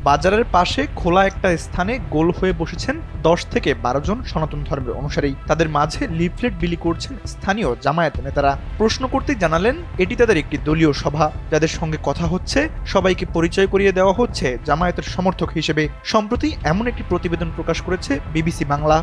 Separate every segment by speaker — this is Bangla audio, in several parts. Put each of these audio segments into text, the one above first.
Speaker 1: বাজারের পাশে খোলা একটা স্থানে গোল হয়ে বসেছেন 10 থেকে 12 জন সনাতন ধর্মের অনুসারী। তাদের মাঝে লিফলেট বিলি করছেন স্থানীয় জামায়াত নেতারা। প্রশ্ন করতেই জানালেন এটি তাদের একটি দলীয় সভা, যাদের সঙ্গে কথা হচ্ছে সবাইকে পরিচয় করিয়ে দেওয়া হচ্ছে জামায়াতের সমর্থক হিসেবে। সম্প্রতি এমন একটি প্রতিবেদন প্রকাশ করেছে বিবিসি বাংলা।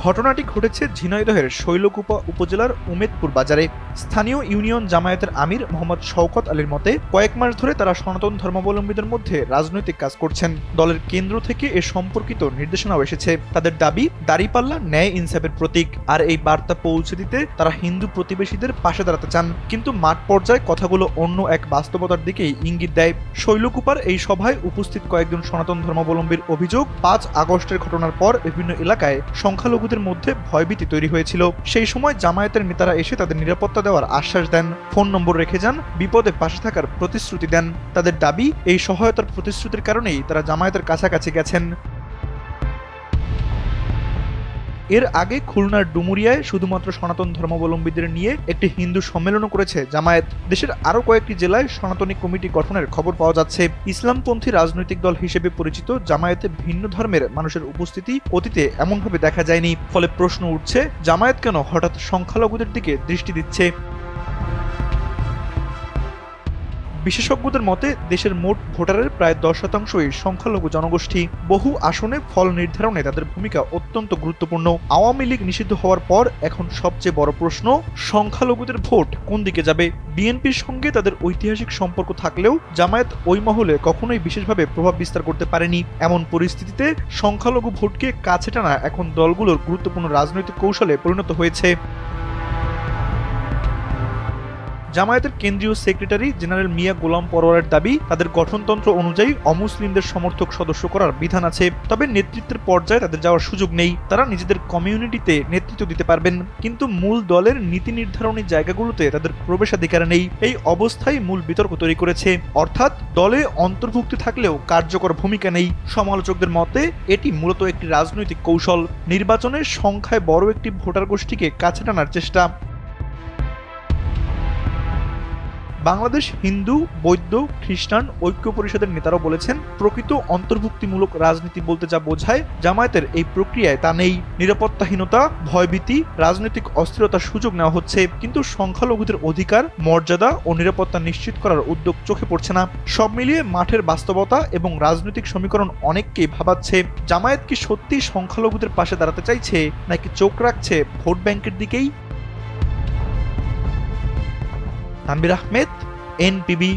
Speaker 1: ঘটনাটি ঘটেছে ঝিনাইদহের শৈলকুপা উপজেলার উমেদপুর বাজারে। স্থানীয় ইউনিয়ন জামায়াতের আমির মোহাম্মদ শওকত আলীর মতে, কয়েক মাস ধরে তারা সনাতন ধর্মাবলম্বীদের মধ্যে রাজনৈতিক কাজ করছেন। দলের কেন্দ্র থেকে এ সম্পর্কিত নির্দেশনাও এসেছে। তাদের দাবি, দাঁড়িপাল্লা ন্যায় ইনসাফের প্রতীক, আর এই বার্তা পৌঁছে দিতে তারা হিন্দু প্রতিবেশীদের পাশে দাঁড়াতে চান। কিন্তু মাঠ পর্যায়ে কথাগুলো অন্য এক বাস্তবতার দিকেই ইঙ্গিত দেয়। শৈলকুপার এই সভায় উপস্থিত কয়েকজন সনাতন ধর্মাবলম্বীর অভিযোগ, 5 আগস্টের ঘটনার পর বিভিন্ন এলাকায় সংখ্যালঘুদের মধ্যে ভয়ভীতি তৈরি হয়েছিল। সেই সময় জামায়াতের নেতারা এসে তাদের নিরাপত্তা দেওয়ার আশ্বাস দেন, ফোন নম্বর রেখে যান, বিপদে পাশে থাকার প্রতিশ্রুতি দেন। তাদের দাবি, এই সহায়তার প্রতিশ্রুতির কারণেই তারা জামায়াতের কাছাকাছি গেছেন। এর আগে খুলনার ডুমুরিয়ায় শুধুমাত্র সনাতন ধর্মাবলম্বীদের নিয়ে একটি হিন্দু সম্মেলনও করেছে জামায়াত। দেশের আরও কয়েকটি জেলায় সনাতনী কমিটি গঠনের খবর পাওয়া যাচ্ছে। ইসলামপন্থী রাজনৈতিক দল হিসেবে পরিচিত জামায়াতে ভিন্ন ধর্মের মানুষের উপস্থিতি অতীতে এমনভাবে দেখা যায়নি। ফলে প্রশ্ন উঠছে, জামায়াত কেন হঠাৎ সংখ্যালঘুদের দিকে দৃষ্টি দিচ্ছে? বিশেষজ্ঞদের মতে, দেশের মোট ভোটারের প্রায় 10%ই সংখ্যালঘু জনগোষ্ঠী। বহু আসনে ফল নির্ধারণে তাদের ভূমিকা অত্যন্ত গুরুত্বপূর্ণ। আওয়ামী লীগ নিষিদ্ধ হওয়ার পর এখন সবচেয়ে বড় প্রশ্ন, সংখ্যালঘুদের ভোট কোন দিকে যাবে? বিএনপির সঙ্গে তাদের ঐতিহাসিক সম্পর্ক থাকলেও জামায়াত ওই মহলে কখনোই বিশেষভাবে প্রভাব বিস্তার করতে পারেনি। এমন পরিস্থিতিতে সংখ্যালঘু ভোটকে কাছে টানা এখন দলগুলোর গুরুত্বপূর্ণ রাজনৈতিক কৌশলে পরিণত হয়েছে। জামায়াতের কেন্দ্রীয় সেক্রেটারি জেনারেল মিয়া গোলাম পরোয়ারের দাবি, তাদের গঠনতন্ত্র অনুযায়ী অমুসলিমদের সমর্থক সদস্য করার বিধান আছে, তবে নেতৃত্বের পর্যায়ে তাদের যাওয়ার সুযোগ নেই। তারা নিজেদের কমিউনিটিতে নেতৃত্ব দিতে পারবেন, কিন্তু মূল দলের নীতি নির্ধারণী জায়গাগুলোতে তাদের প্রবেশাধিকার নেই। এই অবস্থায় মূল বিতর্ক তৈরি করেছে, অর্থাৎ দলে অন্তর্ভুক্তি থাকলেও কার্যকর ভূমিকা নেই। সমালোচকদের মতে এটি মূলত একটি রাজনৈতিক কৌশল, নির্বাচনের সংখ্যায় বড় একটি ভোটার গোষ্ঠীকে কাছে টানার চেষ্টা। বাংলাদেশ হিন্দু, বৌদ্ধ, খ্রিস্টান ঐক্য পরিষদের নেতারাও বলেছেন, প্রকৃত অন্তর্ভুক্তিমূলক রাজনীতি বলতে যা বোঝায়, জামায়াতের এই প্রক্রিয়ায় তা নেই। নিরাপত্তাহীনতা, ভয়ভীতি, রাজনৈতিক অস্থিরতার সুযোগ নেওয়া হচ্ছে, কিন্তু সংখ্যালঘুদের অধিকার, মর্যাদা ও নিরাপত্তা নিশ্চিত করার উদ্যোগ চোখে পড়ছে না। সব মিলিয়ে মাঠের বাস্তবতা এবং রাজনৈতিক সমীকরণ অনেককেই ভাবাচ্ছে। জামায়াত কি সত্যি সংখ্যালঘুদের পাশে দাঁড়াতে চাইছে, নাকি চোখ রাখছে ভোট ব্যাংকের দিকেই? তানভীর আহমেদ, এনপিবি।